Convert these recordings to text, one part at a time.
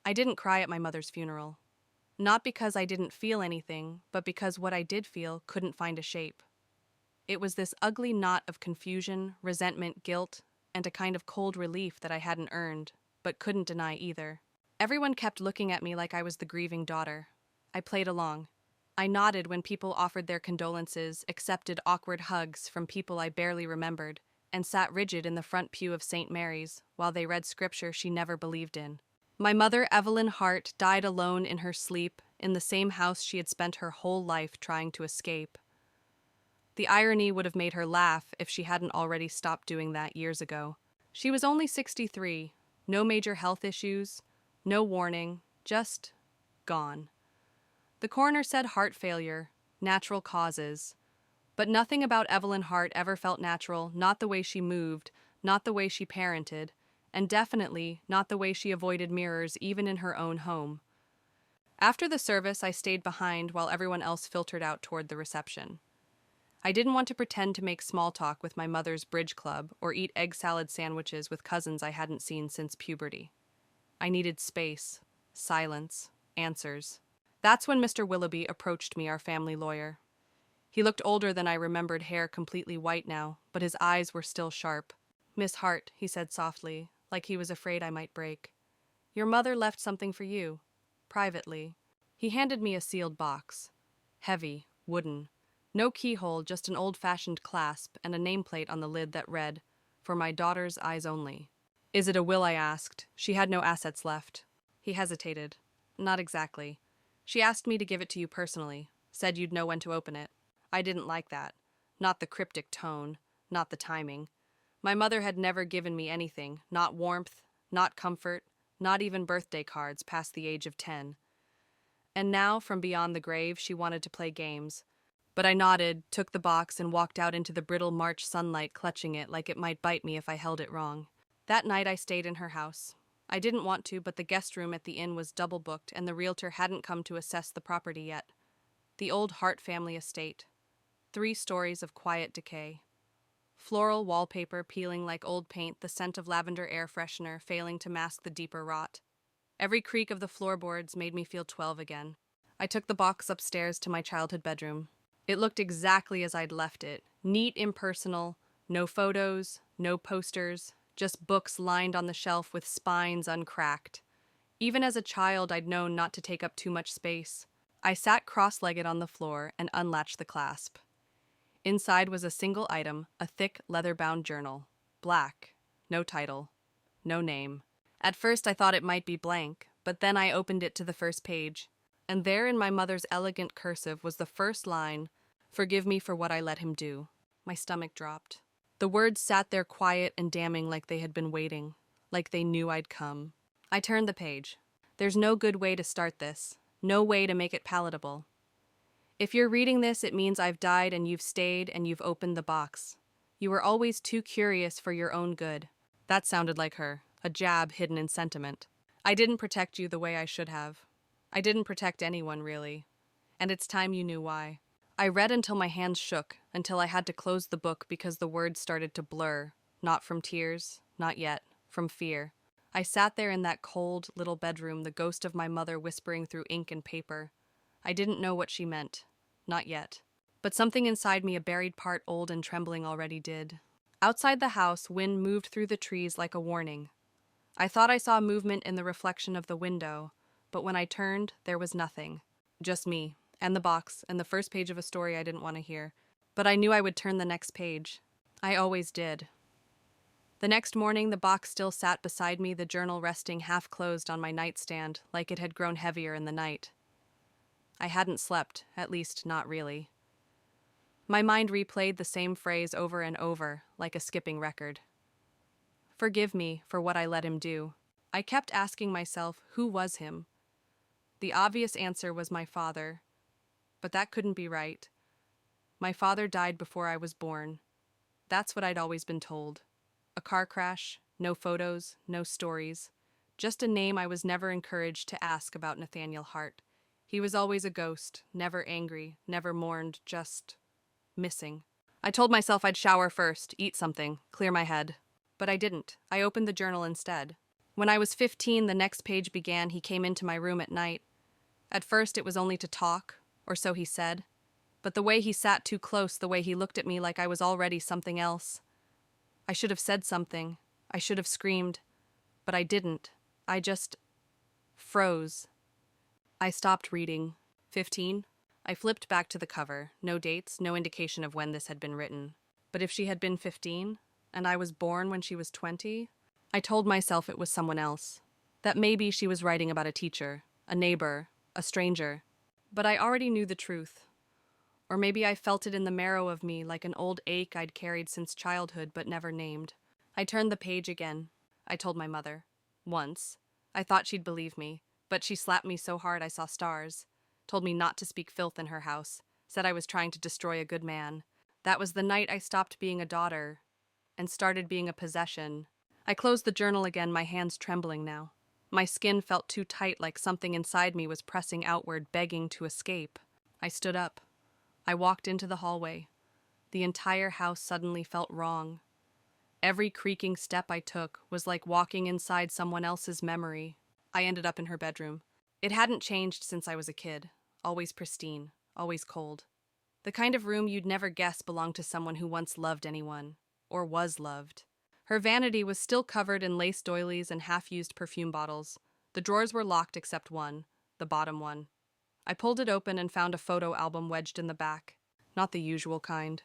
I didn't cry at my mother's funeral. Not because I didn't feel anything, but because what I did feel couldn't find a shape. It was this ugly knot of confusion, resentment, guilt, and a kind of cold relief that I hadn't earned, but couldn't deny either. Everyone kept looking at me like I was the grieving daughter. I played along. I nodded when people offered their condolences, accepted awkward hugs from people I barely remembered, and sat rigid in the front pew of St. Mary's while they read scripture she never believed in. My mother, Evelyn Hart, died alone in her sleep in the same house she had spent her whole life trying to escape. The irony would have made her laugh if she hadn't already stopped doing that years ago. She was only 63, no major health issues, no warning, just gone. The coroner said heart failure, natural causes. But nothing about Evelyn Hart ever felt natural, not the way she moved, not the way she parented, and definitely not the way she avoided mirrors even in her own home. After the service, I stayed behind while everyone else filtered out toward the reception. I didn't want to pretend to make small talk with my mother's bridge club or eat egg salad sandwiches with cousins I hadn't seen since puberty. I needed space, silence, answers. That's when Mr. Willoughby approached me, our family lawyer. He looked older than I remembered, hair completely white now, but his eyes were still sharp. "Miss Hart," he said softly, like he was afraid I might break. "Your mother left something for you, privately." He handed me a sealed box. Heavy, wooden. No keyhole, just an old-fashioned clasp and a nameplate on the lid that read, "For my daughter's eyes only." "Is it a will?" I asked. She had no assets left. He hesitated. "Not exactly. She asked me to give it to you personally, said you'd know when to open it." I didn't like that. Not the cryptic tone, not the timing. My mother had never given me anything, not warmth, not comfort, not even birthday cards past the age of 10. And now, from beyond the grave, she wanted to play games. But I nodded, took the box, and walked out into the brittle March sunlight, clutching it like it might bite me if I held it wrong. That night I stayed in her house. I didn't want to, but the guest room at the inn was double booked, and the realtor hadn't come to assess the property yet. The old Hart family estate. 3 stories of quiet decay. Floral wallpaper peeling like old paint, the scent of lavender air freshener failing to mask the deeper rot. Every creak of the floorboards made me feel 12 again. I took the box upstairs to my childhood bedroom. It looked exactly as I'd left it. Neat, impersonal, no photos, no posters, just books lined on the shelf with spines uncracked. Even as a child, I'd known not to take up too much space. I sat cross-legged on the floor and unlatched the clasp. Inside was a single item, a thick, leather-bound journal. Black. No title. No name. At first I thought it might be blank, but then I opened it to the first page. And there in my mother's elegant cursive was the first line, "Forgive me for what I let him do." My stomach dropped. The words sat there quiet and damning like they had been waiting, like they knew I'd come. I turned the page. There's no good way to start this. No way to make it palatable. If you're reading this, it means I've died and you've stayed and you've opened the box. You were always too curious for your own good. That sounded like her, a jab hidden in sentiment. I didn't protect you the way I should have. I didn't protect anyone, really. And it's time you knew why. I read until my hands shook, until I had to close the book because the words started to blur, not from tears, not yet, from fear. I sat there in that cold, little bedroom, the ghost of my mother whispering through ink and paper. I didn't know what she meant. Not yet. But something inside me, a buried part old and trembling already did. Outside the house, wind moved through the trees like a warning. I thought I saw movement in the reflection of the window, but when I turned, there was nothing. Just me, and the box, and the first page of a story I didn't want to hear. But I knew I would turn the next page. I always did. The next morning, the box still sat beside me, the journal resting half-closed on my nightstand, like it had grown heavier in the night. I hadn't slept, at least not really. My mind replayed the same phrase over and over, like a skipping record. Forgive me for what I let him do. I kept asking myself, who was him? The obvious answer was my father. But that couldn't be right. My father died before I was born. That's what I'd always been told. A car crash, no photos, no stories. Just a name I was never encouraged to ask about Nathaniel Hart. He was always a ghost, never angry, never mourned, just missing. I told myself I'd shower first, eat something, clear my head. But I didn't. I opened the journal instead. When I was 15, the next page began. He came into my room at night. At first, it was only to talk, or so he said. But the way he sat too close, the way he looked at me like I was already something else. I should have said something. I should have screamed. But I didn't. I just froze. I stopped reading. 15? I flipped back to the cover. No dates, no indication of when this had been written. But if she had been 15, and I was born when she was 20, I told myself it was someone else. That maybe she was writing about a teacher, a neighbor, a stranger. But I already knew the truth. Or maybe I felt it in the marrow of me like an old ache I'd carried since childhood but never named. I turned the page again. I told my mother. Once. I thought she'd believe me, but she slapped me so hard I saw stars. Told me not to speak filth in her house. Said I was trying to destroy a good man. That was the night I stopped being a daughter and started being a possession. I closed the journal again, my hands trembling now. My skin felt too tight, like something inside me was pressing outward, begging to escape. I stood up. I walked into the hallway. The entire house suddenly felt wrong. Every creaking step I took was like walking inside someone else's memory. I ended up in her bedroom. It hadn't changed since I was a kid. Always pristine, always cold. The kind of room you'd never guess belonged to someone who once loved anyone, or was loved. Her vanity was still covered in lace doilies and half-used perfume bottles. The drawers were locked except one, the bottom one. I pulled it open and found a photo album wedged in the back. Not the usual kind.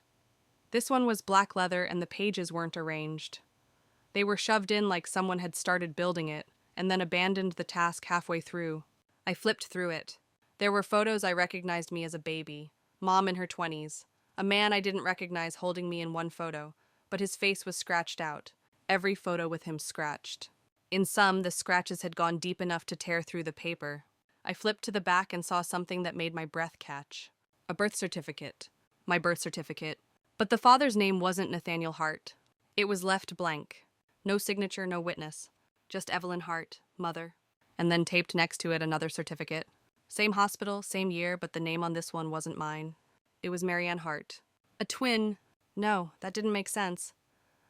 This one was black leather and the pages weren't arranged. They were shoved in like someone had started building it, and then abandoned the task halfway through. I flipped through it. There were photos I recognized me as a baby, mom in her 20s, a man I didn't recognize holding me in one photo, but his face was scratched out, every photo with him scratched. In some, the scratches had gone deep enough to tear through the paper. I flipped to the back and saw something that made my breath catch. A birth certificate. My birth certificate. But the father's name wasn't Nathaniel Hart. It was left blank. No signature, no witness. Just Evelyn Hart, mother. And then taped next to it another certificate. Same hospital, same year, but the name on this one wasn't mine. It was Marianne Hart. A twin. No, that didn't make sense.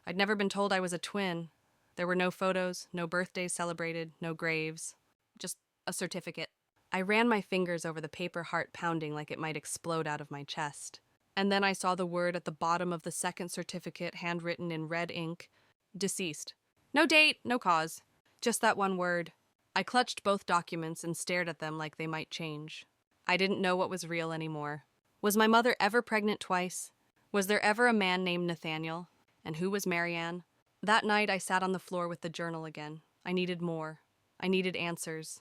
I'd never been told I was a twin. There were no photos, no birthdays celebrated, no graves. Just a certificate. I ran my fingers over the paper, heart pounding like it might explode out of my chest. And then I saw the word at the bottom of the second certificate, handwritten in red ink. Deceased. No date, no cause. Just that one word. I clutched both documents and stared at them like they might change. I didn't know what was real anymore. Was my mother ever pregnant twice? Was there ever a man named Nathaniel? And who was Marianne? That night I sat on the floor with the journal again. I needed more. I needed answers.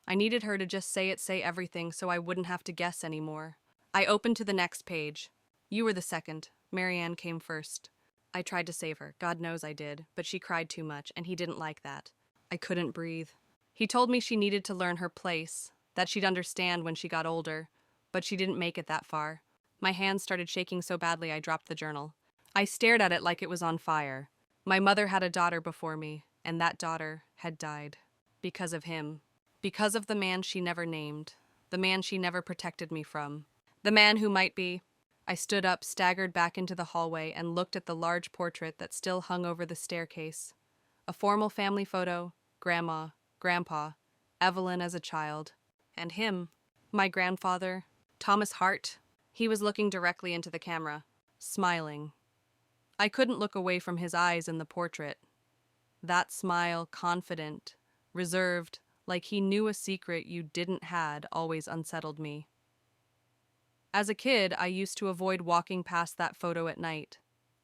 I needed her to just say everything so I wouldn't have to guess anymore. I opened to the next page. You were the second. Marianne came first. I tried to save her. God knows I did. But she cried too much, and he didn't like that. I couldn't breathe. He told me she needed to learn her place, that she'd understand when she got older, but she didn't make it that far. My hands started shaking so badly I dropped the journal. I stared at it like it was on fire. My mother had a daughter before me, and that daughter had died. Because of him. Because of the man she never named. The man she never protected me from. The man who might be. I stood up, staggered back into the hallway, and looked at the large portrait that still hung over the staircase. A formal family photo, Grandma, Grandpa, Evelyn as a child. And him, my grandfather, Thomas Hart. He was looking directly into the camera, smiling. I couldn't look away from his eyes in the portrait. That smile, confident, reserved, like he knew a secret you didn't had, always unsettled me. As a kid, I used to avoid walking past that photo at night.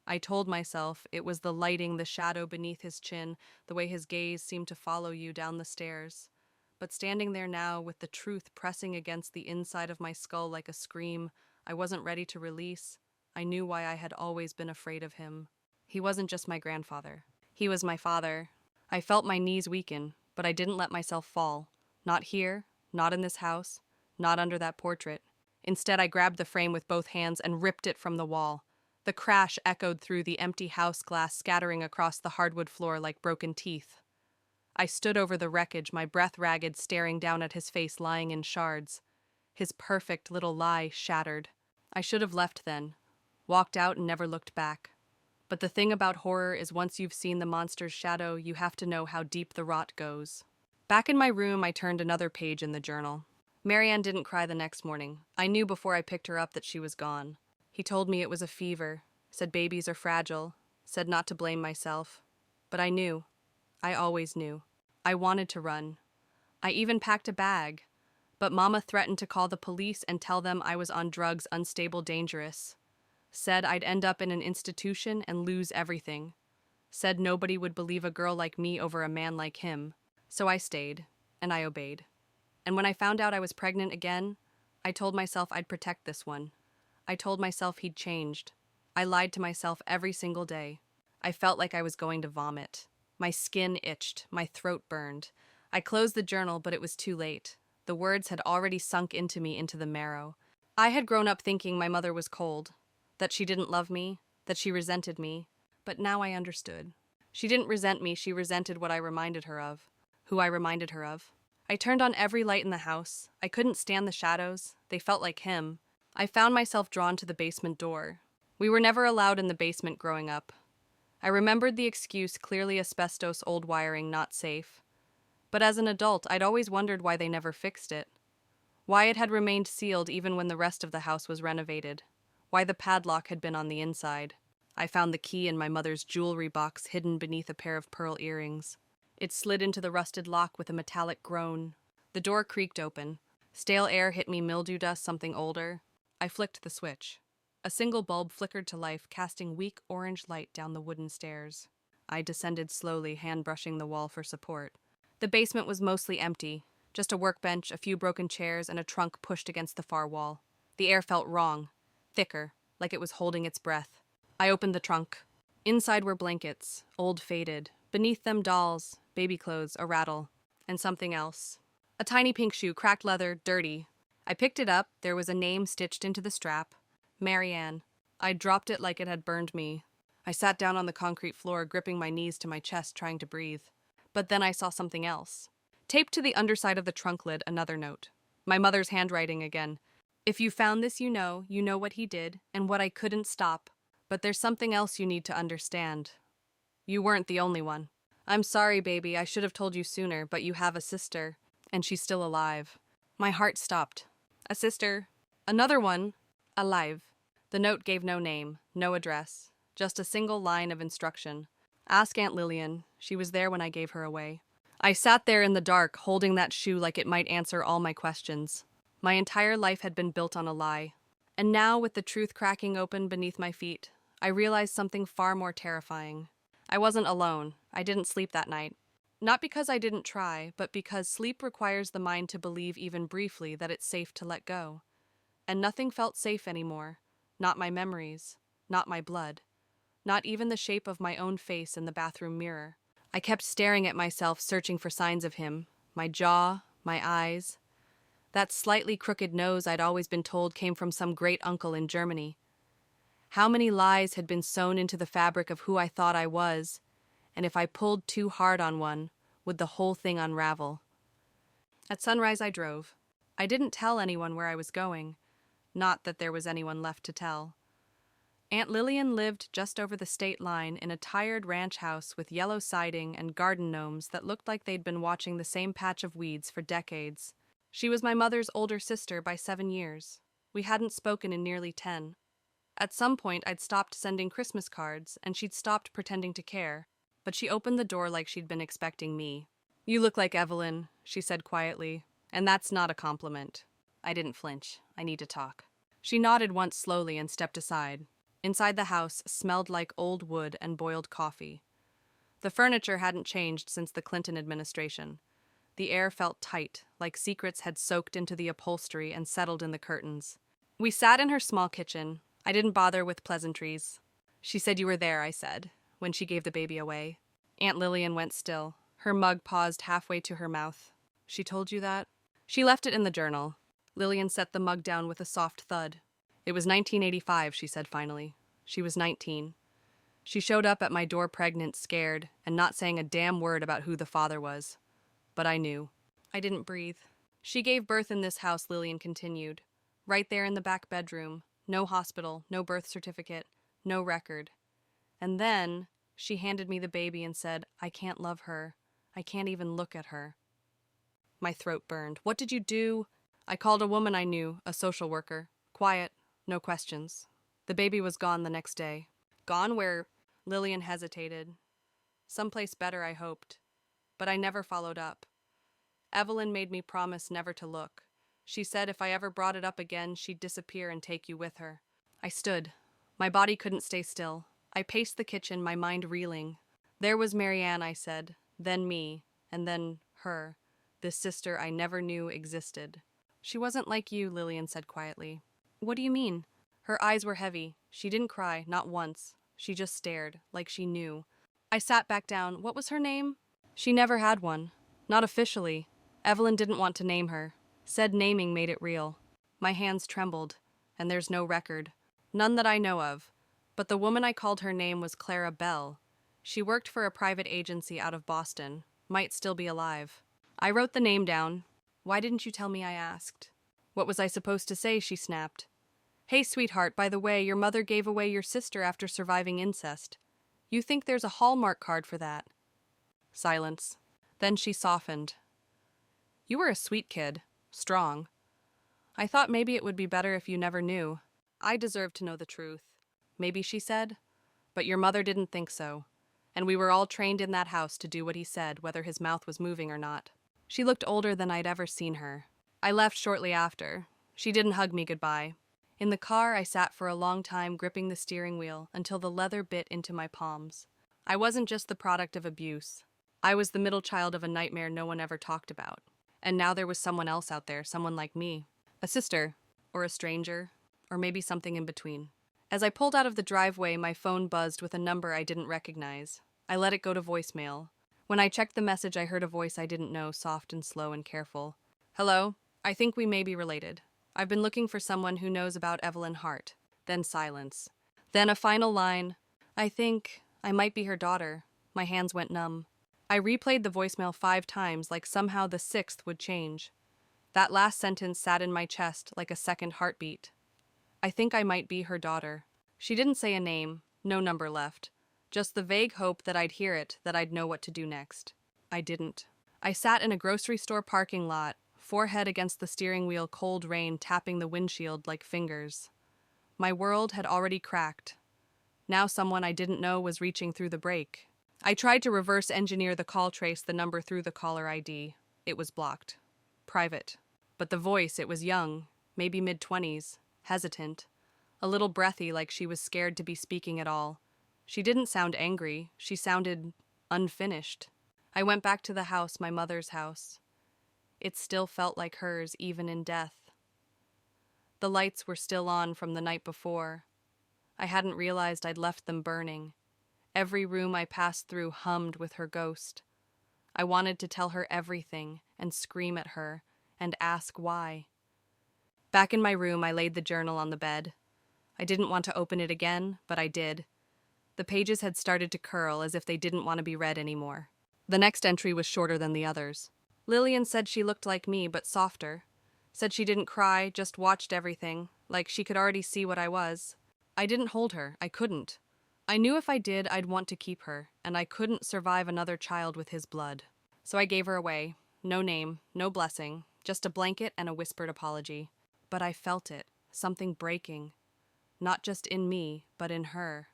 I told myself it was the lighting, the shadow beneath his chin, the way his gaze seemed to follow you down the stairs. But standing there now, with the truth pressing against the inside of my skull like a scream I wasn't ready to release, I knew why I had always been afraid of him. He wasn't just my grandfather. He was my father. I felt my knees weaken, but I didn't let myself fall. Not here, not in this house, not under that portrait. Instead, I grabbed the frame with both hands and ripped it from the wall. The crash echoed through the empty house glass, scattering across the hardwood floor like broken teeth. I stood over the wreckage, my breath ragged, staring down at his face lying in shards. His perfect little lie shattered. I should have left then, walked out and never looked back. But the thing about horror is once you've seen the monster's shadow, you have to know how deep the rot goes. Back in my room, I turned another page in the journal. Marianne didn't cry the next morning. I knew before I picked her up that she was gone. He told me it was a fever, said babies are fragile, said not to blame myself. But I knew. I always knew. I wanted to run. I even packed a bag. But Mama threatened to call the police and tell them I was on drugs unstable, dangerous. Said I'd end up in an institution and lose everything. Said nobody would believe a girl like me over a man like him. So I stayed, and I obeyed. And when I found out I was pregnant again, I told myself I'd protect this one. I told myself he'd changed. I lied to myself every single day. I felt like I was going to vomit. My skin itched, my throat burned. I closed the journal, but it was too late. The words had already sunk into me, into the marrow. I had grown up thinking my mother was cold, that she didn't love me, that she resented me. But now I understood. She didn't resent me, she resented what I reminded her of, who I reminded her of. I turned on every light in the house. I couldn't stand the shadows. They felt like him. I found myself drawn to the basement door. We were never allowed in the basement growing up. I remembered the excuse, clearly asbestos, old wiring, not safe. But as an adult, I'd always wondered why they never fixed it. Why it had remained sealed even when the rest of the house was renovated. Why the padlock had been on the inside. I found the key in my mother's jewelry box hidden beneath a pair of pearl earrings. It slid into the rusted lock with a metallic groan. The door creaked open. Stale air hit me, mildew dust, something older. I flicked the switch. A single bulb flickered to life, casting weak orange light down the wooden stairs. I descended slowly, hand brushing the wall for support. The basement was mostly empty. Just a workbench, a few broken chairs, and a trunk pushed against the far wall. The air felt wrong. Thicker, like it was holding its breath. I opened the trunk. Inside were blankets, old faded. Beneath them dolls, baby clothes, a rattle, and something else. A tiny pink shoe, cracked leather, dirty. I picked it up. There was a name stitched into the strap. Marianne. I dropped it like it had burned me. I sat down on the concrete floor, gripping my knees to my chest, trying to breathe. But then I saw something else. Taped to the underside of the trunk lid, another note. My mother's handwriting again. If you found this, you know what he did, and what I couldn't stop. But there's something else you need to understand. You weren't the only one. I'm sorry, baby, I should have told you sooner, but you have a sister, and she's still alive. My heart stopped. A sister. Another one. Alive. The note gave no name, no address, just a single line of instruction. Ask Aunt Lillian. She was there when I gave her away. I sat there in the dark, holding that shoe like it might answer all my questions. My entire life had been built on a lie. And now, with the truth cracking open beneath my feet, I realized something far more terrifying. I wasn't alone. I didn't sleep that night. Not because I didn't try, but because sleep requires the mind to believe even briefly that it's safe to let go. And nothing felt safe anymore. Not my memories. Not my blood. Not even the shape of my own face in the bathroom mirror. I kept staring at myself, searching for signs of him. My jaw, my eyes. That slightly crooked nose I'd always been told came from some great uncle in Germany. How many lies had been sewn into the fabric of who I thought I was, and if I pulled too hard on one, would the whole thing unravel? At sunrise I drove. I didn't tell anyone where I was going. Not that there was anyone left to tell. Aunt Lillian lived just over the state line in a tired ranch house with yellow siding and garden gnomes that looked like they'd been watching the same patch of weeds for decades. She was my mother's older sister by 7 years. We hadn't spoken in nearly 10. At some point, I'd stopped sending Christmas cards, and she'd stopped pretending to care, but she opened the door like she'd been expecting me. You look like Evelyn, she said quietly, and that's not a compliment. I didn't flinch. I need to talk. She nodded once slowly and stepped aside. Inside the house smelled like old wood and boiled coffee. The furniture hadn't changed since the Clinton administration. The air felt tight, like secrets had soaked into the upholstery and settled in the curtains. We sat in her small kitchen. I didn't bother with pleasantries. She said you were there, I said, when she gave the baby away. Aunt Lillian went still. Her mug paused halfway to her mouth. She told you that? She left it in the journal. Lillian set the mug down with a soft thud. It was 1985, she said finally. She was 19. She showed up at my door pregnant, scared, and not saying a damn word about who the father was. But I knew. I didn't breathe. She gave birth in this house, Lillian continued. Right there in the back bedroom. No hospital, no birth certificate, no record. And then she handed me the baby and said, I can't love her. I can't even look at her. My throat burned. What did you do? I called a woman I knew, a social worker. Quiet, no questions. The baby was gone the next day. Gone where? Lillian hesitated. Someplace better, I hoped. But I never followed up. Evelyn made me promise never to look. She said if I ever brought it up again, she'd disappear and take you with her. I stood. My body couldn't stay still. I paced the kitchen, my mind reeling. There was Marianne, I said, then me, and then her, this sister I never knew existed. She wasn't like you, Lillian said quietly. What do you mean? Her eyes were heavy. She didn't cry, not once. She just stared, like she knew. I sat back down. What was her name? She never had one. Not officially. Evelyn didn't want to name her. Said naming made it real. My hands trembled, and there's no record. None that I know of. But the woman I called her name was Clara Bell. She worked for a private agency out of Boston. Might still be alive. I wrote the name down. Why didn't you tell me? I asked. What was I supposed to say? She snapped. Hey, sweetheart, by the way, your mother gave away your sister after surviving incest. You think there's a Hallmark card for that? Silence. Then she softened. You were a sweet kid. Strong. I thought maybe it would be better if you never knew. I deserved to know the truth. Maybe, she said. But your mother didn't think so. And we were all trained in that house to do what he said, whether his mouth was moving or not. She looked older than I'd ever seen her. I left shortly after. She didn't hug me goodbye. In the car, I sat for a long time gripping the steering wheel until the leather bit into my palms. I wasn't just the product of abuse. I was the middle child of a nightmare no one ever talked about. And now there was someone else out there, someone like me. A sister, or a stranger, or maybe something in between. As I pulled out of the driveway, my phone buzzed with a number I didn't recognize. I let it go to voicemail. When I checked the message, I heard a voice I didn't know, soft and slow and careful. Hello? I think we may be related. I've been looking for someone who knows about Evelyn Hart. Then silence. Then a final line. I think I might be her daughter. My hands went numb. I replayed the voicemail 5 times, like somehow the 6th would change. That last sentence sat in my chest like a second heartbeat. I think I might be her daughter. She didn't say a name, no number left. Just the vague hope that I'd hear it, that I'd know what to do next. I didn't. I sat in a grocery store parking lot, forehead against the steering wheel, cold rain tapping the windshield like fingers. My world had already cracked. Now someone I didn't know was reaching through the brake. I tried to reverse engineer the call, trace the number through the caller ID. It was blocked. Private. But the voice, it was young, maybe mid-20s, hesitant, a little breathy, like she was scared to be speaking at all. She didn't sound angry. She sounded unfinished. I went back to the house, my mother's house. It still felt like hers, even in death. The lights were still on from the night before. I hadn't realized I'd left them burning. Every room I passed through hummed with her ghost. I wanted to tell her everything and scream at her and ask why. Back in my room, I laid the journal on the bed. I didn't want to open it again, but I did. The pages had started to curl as if they didn't want to be read anymore. The next entry was shorter than the others. Lillian said she looked like me, but softer. Said she didn't cry, just watched everything, like she could already see what I was. I didn't hold her. I couldn't. I knew if I did, I'd want to keep her, and I couldn't survive another child with his blood. So I gave her away. No name, no blessing, just a blanket and a whispered apology. But I felt it, something breaking. Not just in me, but in her.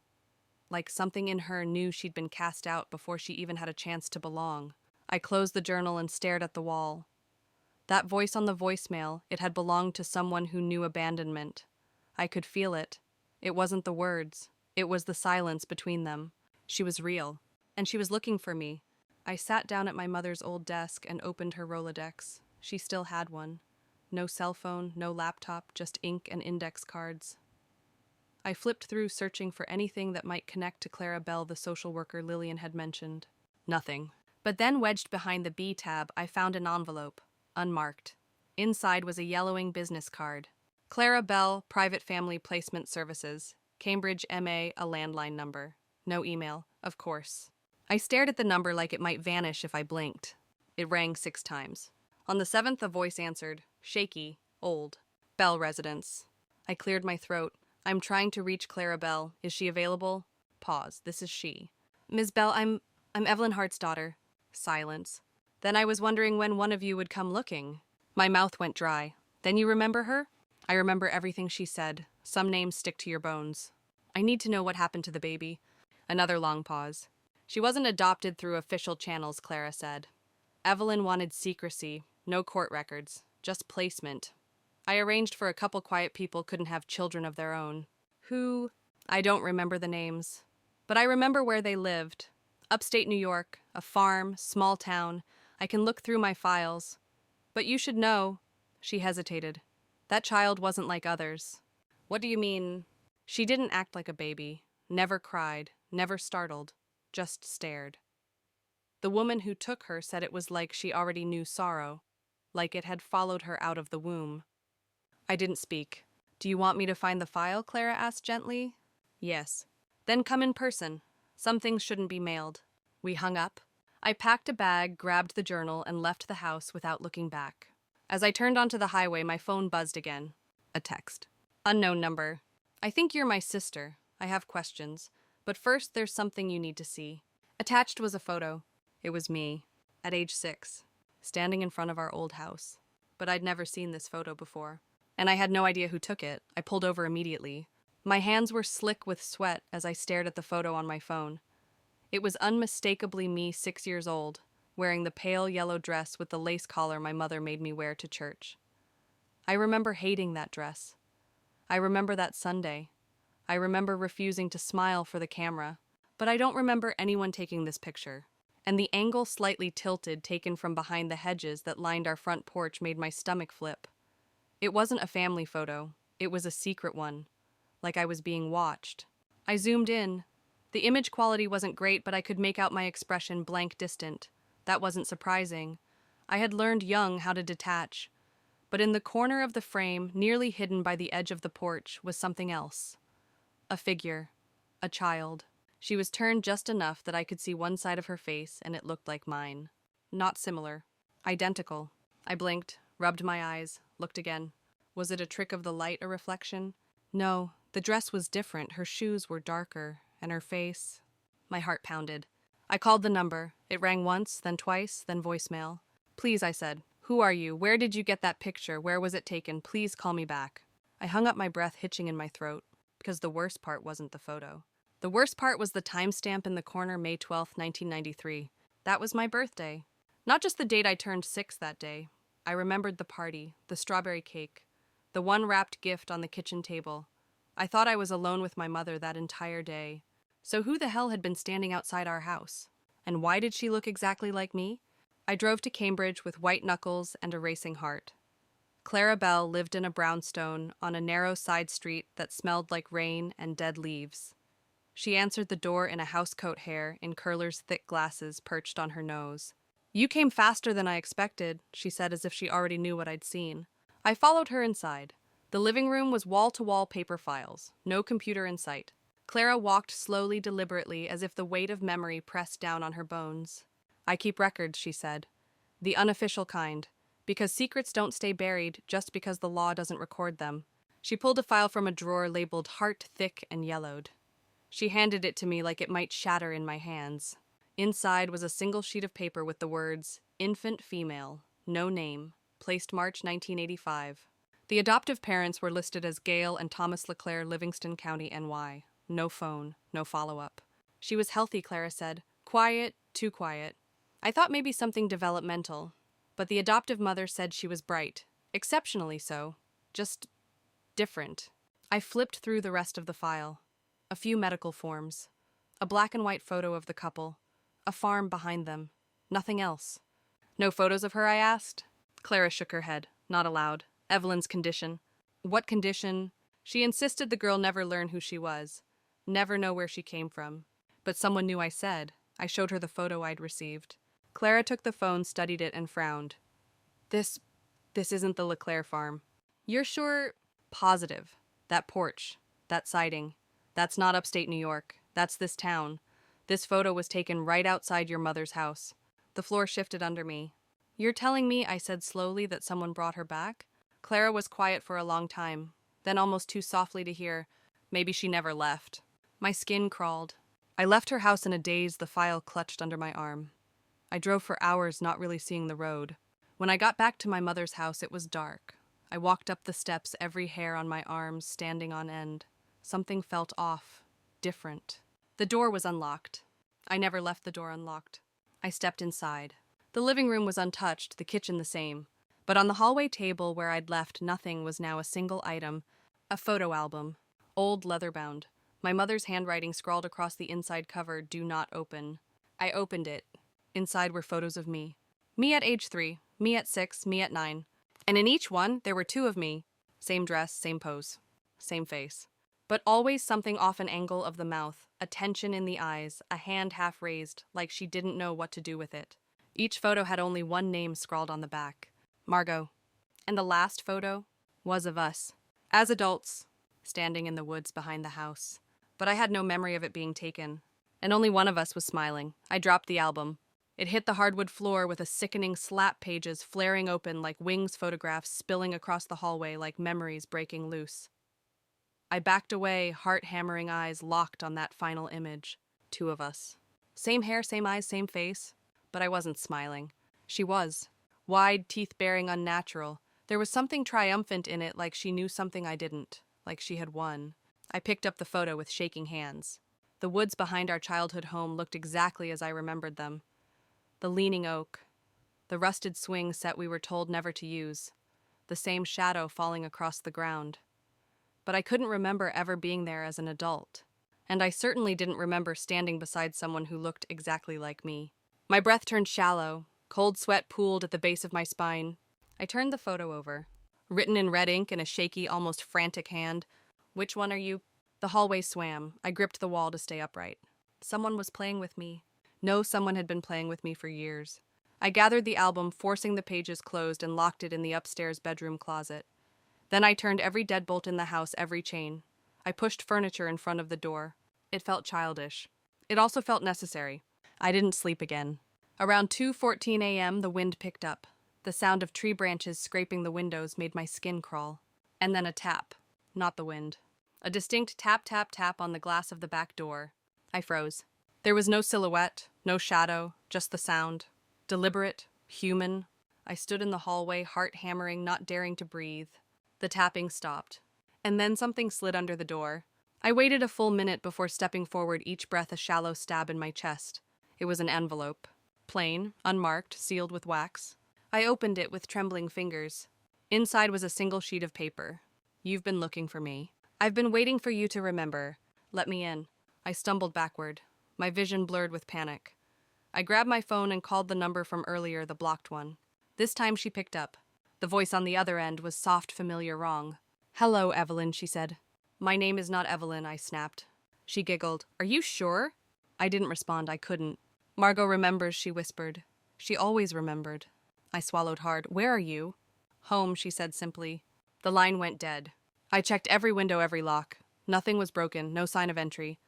Like something in her knew she'd been cast out before she even had a chance to belong. I closed the journal and stared at the wall. That voice on the voicemail, it had belonged to someone who knew abandonment. I could feel it. It wasn't the words. It was the silence between them. She was real, and she was looking for me. I sat down at my mother's old desk and opened her Rolodex. She still had one. No cell phone, no laptop, just ink and index cards. I flipped through, searching for anything that might connect to Clara Bell, the social worker Lillian had mentioned. Nothing. But then, wedged behind the B tab, I found an envelope, unmarked. Inside was a yellowing business card. Clara Bell, Private Family Placement Services. Cambridge, MA, a landline number. No email, of course. I stared at the number like it might vanish if I blinked. It rang 6 times. On the 7th, a voice answered, shaky, old. Bell residence. I cleared my throat. I'm trying to reach Clara Bell. Is she available? Pause. This is she. Ms. Bell, I'm Evelyn Hart's daughter. Silence. Then I was wondering when one of you would come looking. My mouth went dry. Then you remember her? I remember everything she said. Some names stick to your bones. I need to know what happened to the baby. Another long pause. She wasn't adopted through official channels, Clara said. Evelyn wanted secrecy, no court records, just placement. I arranged for a couple quiet people couldn't have children of their own. Who? I don't remember the names. But I remember where they lived. Upstate New York, a farm, small town. I can look through my files. But you should know, she hesitated. That child wasn't like others. What do you mean? She didn't act like a baby, never cried, never startled, just stared. The woman who took her said it was like she already knew sorrow, like it had followed her out of the womb. I didn't speak. Do you want me to find the file? Clara asked gently. Yes. Then come in person. Some things shouldn't be mailed. We hung up. I packed a bag, grabbed the journal, and left the house without looking back. As I turned onto the highway, my phone buzzed again. A text. Unknown number. I think you're my sister. I have questions. But first, there's something you need to see. Attached was a photo. It was me, at age 6, standing in front of our old house. But I'd never seen this photo before. And I had no idea who took it. I pulled over immediately. My hands were slick with sweat as I stared at the photo on my phone. It was unmistakably me 6 years old, wearing the pale yellow dress with the lace collar my mother made me wear to church. I remember hating that dress. I remember that Sunday. I remember refusing to smile for the camera. But I don't remember anyone taking this picture. And the angle slightly tilted, taken from behind the hedges that lined our front porch, made my stomach flip. It wasn't a family photo. It was a secret one. Like I was being watched. I zoomed in. The image quality wasn't great, but I could make out my expression blank distant. That wasn't surprising. I had learned young how to detach. But in the corner of the frame, nearly hidden by the edge of the porch, was something else. A figure. A child. She was turned just enough that I could see one side of her face, and it looked like mine. Not similar. Identical. I blinked, rubbed my eyes, looked again. Was it a trick of the light, a reflection? No, the dress was different. Her shoes were darker, and her face... My heart pounded. I called the number. It rang once, then twice, then voicemail. Please, I said. Who are you? Where did you get that picture? Where was it taken? Please call me back. I hung up, my breath hitching in my throat, because the worst part wasn't the photo. The worst part was the timestamp in the corner, May 12th, 1993. That was my birthday. Not just the date I turned 6 that day. I remembered the party, the strawberry cake, the one wrapped gift on the kitchen table. I thought I was alone with my mother that entire day. So who the hell had been standing outside our house? And why did she look exactly like me? I drove to Cambridge with white knuckles and a racing heart. Clara Bell lived in a brownstone on a narrow side street that smelled like rain and dead leaves. She answered the door in a housecoat hair, in curlers' thick glasses perched on her nose. You came faster than I expected, she said, as if she already knew what I'd seen. I followed her inside. The living room was wall-to-wall paper files, no computer in sight. Clara walked slowly, deliberately, as if the weight of memory pressed down on her bones. I keep records, she said. The unofficial kind. Because secrets don't stay buried just because the law doesn't record them. She pulled a file from a drawer labeled Heart Thick and Yellowed. She handed it to me like it might shatter in my hands. Inside was a single sheet of paper with the words, Infant Female, No Name, placed March 1985. The adoptive parents were listed as Gail and Thomas LeClaire, Livingston County, NY. No phone, no follow-up. She was healthy, Clara said. Quiet, too quiet. I thought maybe something developmental. But the adoptive mother said she was bright. Exceptionally so. Just different. I flipped through the rest of the file. A few medical forms. A black and white photo of the couple. A farm behind them. Nothing else. No photos of her, I asked. Clara shook her head. Not allowed. Evelyn's condition. What condition? She insisted the girl never learn who she was. Never know where she came from. But someone knew, I said. I showed her the photo I'd received. Clara took the phone, studied it, and frowned. This isn't the LeClaire farm. You're sure? Positive. That porch. That siding. That's not upstate New York. That's this town. This photo was taken right outside your mother's house. The floor shifted under me. You're telling me, I said slowly, that someone brought her back? Clara was quiet for a long time, then almost too softly to hear, maybe she never left. My skin crawled. I left her house in a daze, the file clutched under my arm. I drove for hours, not really seeing the road. When I got back to my mother's house, it was dark. I walked up the steps, every hair on my arms standing on end. Something felt off, different. The door was unlocked. I never left the door unlocked. I stepped inside. The living room was untouched, the kitchen the same. But on the hallway table where I'd left nothing was now a single item, a photo album, old leather-bound. My mother's handwriting scrawled across the inside cover, "Do not open." I opened it. Inside were photos of me. Me at age 3, me at 6, me at 9. And in each one, there were 2 of me. Same dress, same pose, same face. But always something off, an angle of the mouth, a tension in the eyes, a hand half raised, like she didn't know what to do with it. Each photo had only one name scrawled on the back. Margot. And the last photo was of us, as adults, standing in the woods behind the house. But I had no memory of it being taken. And only one of us was smiling. I dropped the album. It hit the hardwood floor with a sickening slap, pages flaring open like wings, photographs spilling across the hallway like memories breaking loose. I backed away, heart-hammering eyes locked on that final image. 2 of us. Same hair, same eyes, same face. But I wasn't smiling. She was. Wide, teeth-baring, unnatural. There was something triumphant in it, like she knew something I didn't. Like she had won. I picked up the photo with shaking hands. The woods behind our childhood home looked exactly as I remembered them. The leaning oak. The rusted swing set we were told never to use. The same shadow falling across the ground. But I couldn't remember ever being there as an adult. And I certainly didn't remember standing beside someone who looked exactly like me. My breath turned shallow. Cold sweat pooled at the base of my spine. I turned the photo over. Written in red ink in a shaky, almost frantic hand. "Which one are you?" The hallway swam. I gripped the wall to stay upright. Someone was playing with me. No, someone had been playing with me for years. I gathered the album, forcing the pages closed, and locked it in the upstairs bedroom closet. Then I turned every deadbolt in the house, every chain. I pushed furniture in front of the door. It felt childish. It also felt necessary. I didn't sleep again. Around 2:14 a.m., the wind picked up. The sound of tree branches scraping the windows made my skin crawl. And then a tap. Not the wind. A distinct tap, tap, tap on the glass of the back door. I froze. There was no silhouette, no shadow, just the sound. Deliberate, human. I stood in the hallway, heart hammering, not daring to breathe. The tapping stopped. And then something slid under the door. I waited a full minute before stepping forward, each breath a shallow stab in my chest. It was an envelope. Plain, unmarked, sealed with wax. I opened it with trembling fingers. Inside was a single sheet of paper. "You've been looking for me. I've been waiting for you to remember. Let me in." I stumbled backward. My vision blurred with panic. I grabbed my phone and called the number from earlier, the blocked one. This time she picked up. The voice on the other end was soft, familiar, wrong. "Hello, Evelyn," she said. "My name is not Evelyn," I snapped. She giggled. "Are you sure?" I didn't respond. I couldn't. "Margot remembers," she whispered. She always remembered. I swallowed hard. "Where are you?" "Home," she said simply. The line went dead. I checked every window, every lock. Nothing was broken, no sign of entry.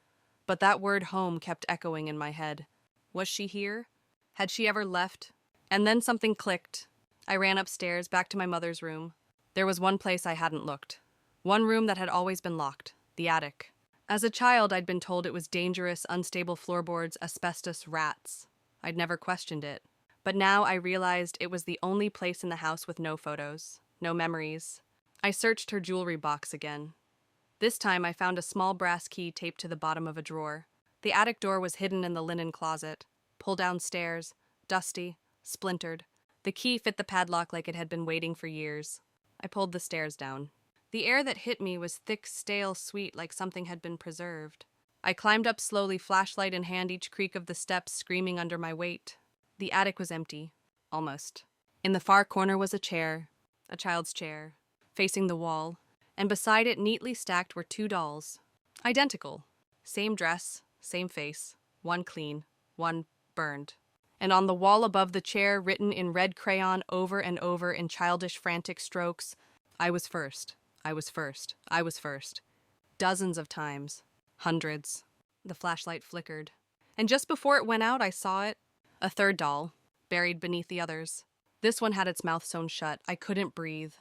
But that word home kept echoing in my head. Was she here? Had she ever left? And then something clicked. I ran upstairs, back to my mother's room. There was one place I hadn't looked. One room that had always been locked. The attic. As a child, I'd been told it was dangerous, unstable floorboards, asbestos, rats. I'd never questioned it. But now I realized it was the only place in the house with no photos, no memories. I searched her jewelry box again. This time I found a small brass key taped to the bottom of a drawer. The attic door was hidden in the linen closet. Pull-down stairs, dusty, splintered. The key fit the padlock like it had been waiting for years. I pulled the stairs down. The air that hit me was thick, stale, sweet, like something had been preserved. I climbed up slowly, flashlight in hand, each creak of the steps screaming under my weight. The attic was empty. Almost. In the far corner was a chair, a child's chair, facing the wall, and beside it, neatly stacked, were 2 dolls. Identical. Same dress, same face, one clean, one burned. And on the wall above the chair, written in red crayon over and over in childish, frantic strokes, "I was first. I was first. I was first." Dozens of times. Hundreds. The flashlight flickered. And just before it went out, I saw it. A 3rd doll, buried beneath the others. This one had its mouth sewn shut. I couldn't breathe.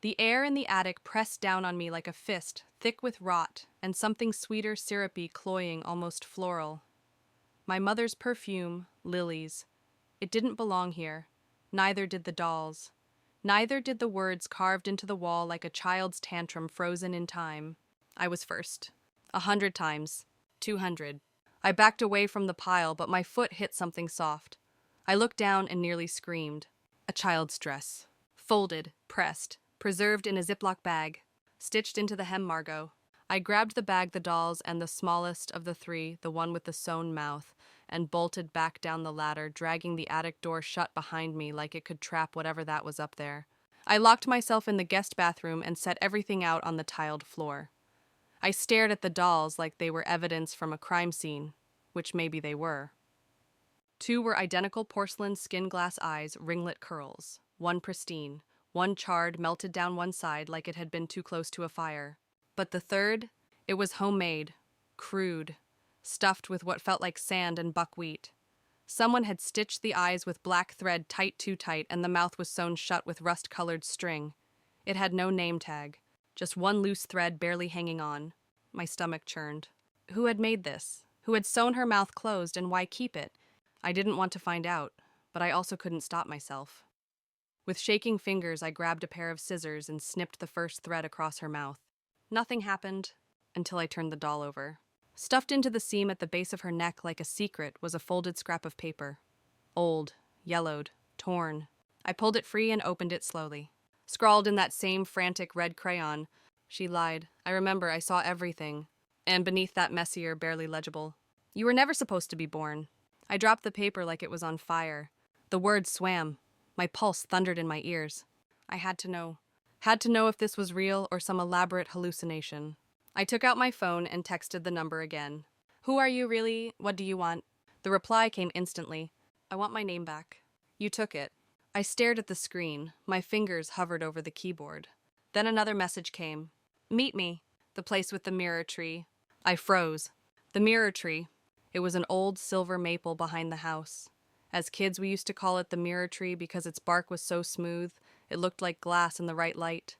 The air in the attic pressed down on me like a fist, thick with rot, and something sweeter, syrupy, cloying, almost floral. My mother's perfume, lilies. It didn't belong here. Neither did the dolls. Neither did the words carved into the wall like a child's tantrum frozen in time. I was first. 100 times. 200. I backed away from the pile, but my foot hit something soft. I looked down and nearly screamed. A child's dress. Folded, pressed, preserved in a Ziploc bag. Stitched into the hem, Margot. I grabbed the bag, the dolls, and the smallest of the three, the one with the sewn mouth, and bolted back down the ladder, dragging the attic door shut behind me like it could trap whatever that was up there. I locked myself in the guest bathroom and set everything out on the tiled floor. I stared at the dolls like they were evidence from a crime scene, which maybe they were. Two were identical porcelain skin glass eyes, ringlet curls. One pristine, one charred, melted down one side like it had been too close to a fire. But the third, it was homemade, crude, stuffed with what felt like sand and buckwheat. Someone had stitched the eyes with black thread tight too tight, and the mouth was sewn shut with rust-colored string. It had no name tag, just one loose thread barely hanging on. My stomach churned. Who had made this? Who had sewn her mouth closed, and why keep it? I didn't want to find out, but I also couldn't stop myself. With shaking fingers, I grabbed a pair of scissors and snipped the first thread across her mouth. Nothing happened until I turned the doll over. Stuffed into the seam at the base of her neck like a secret was a folded scrap of paper. Old, yellowed, torn. I pulled it free and opened it slowly. Scrawled in that same frantic red crayon. She lied. I remember I saw everything. And beneath that messier, barely legible. You were never supposed to be born. I dropped the paper like it was on fire. The words swam. My pulse thundered in my ears. I had to know. Had to know if this was real or some elaborate hallucination. I took out my phone and texted the number again. Who are you really? What do you want? The reply came instantly. I want my name back. You took it. I stared at the screen. My fingers hovered over the keyboard. Then another message came. Meet me. The place with the mirror tree. I froze. The mirror tree. It was an old silver maple behind the house. As kids, we used to call it the mirror tree because its bark was so smooth, it looked like glass in the right light.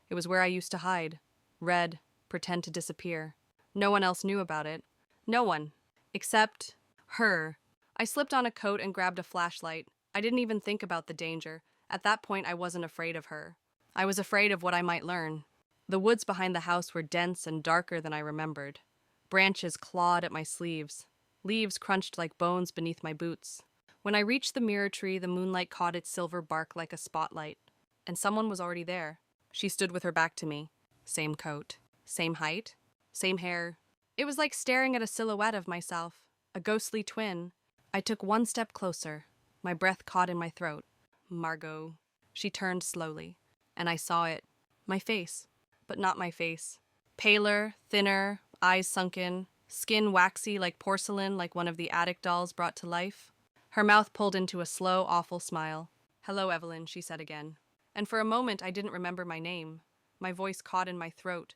It was where I used to hide. Read. Pretend to disappear. No one else knew about it. No one. Except her. I slipped on a coat and grabbed a flashlight. I didn't even think about the danger. At that point, I wasn't afraid of her. I was afraid of what I might learn. The woods behind the house were dense and darker than I remembered. Branches clawed at my sleeves. Leaves crunched like bones beneath my boots. When I reached the mirror tree, the moonlight caught its silver bark like a spotlight. And someone was already there. She stood with her back to me. Same coat. Same height. Same hair. It was like staring at a silhouette of myself. A ghostly twin. I took one step closer. My breath caught in my throat. Margot. She turned slowly. And I saw it. My face. But not my face. Paler, thinner, eyes sunken, skin waxy like porcelain, like one of the attic dolls brought to life. Her mouth pulled into a slow, awful smile. Hello, Evelyn, she said again. And for a moment, I didn't remember my name. My voice caught in my throat.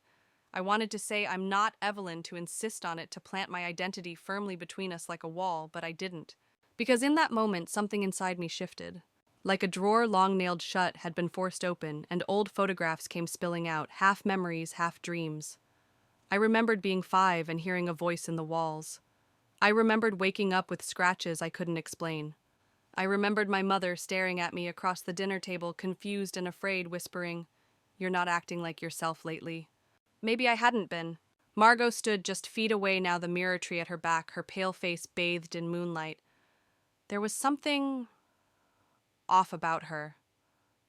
I wanted to say I'm not Evelyn, to insist on it, to plant my identity firmly between us like a wall, but I didn't. Because in that moment, something inside me shifted. Like a drawer long-nailed shut had been forced open, and old photographs came spilling out, half memories, half dreams. I remembered being 5 and hearing a voice in the walls. I remembered waking up with scratches I couldn't explain. I remembered my mother staring at me across the dinner table, confused and afraid, whispering, "You're not acting like yourself lately." Maybe I hadn't been. Margot stood just feet away now, the mirror tree at her back, her pale face bathed in moonlight. There was something off about her.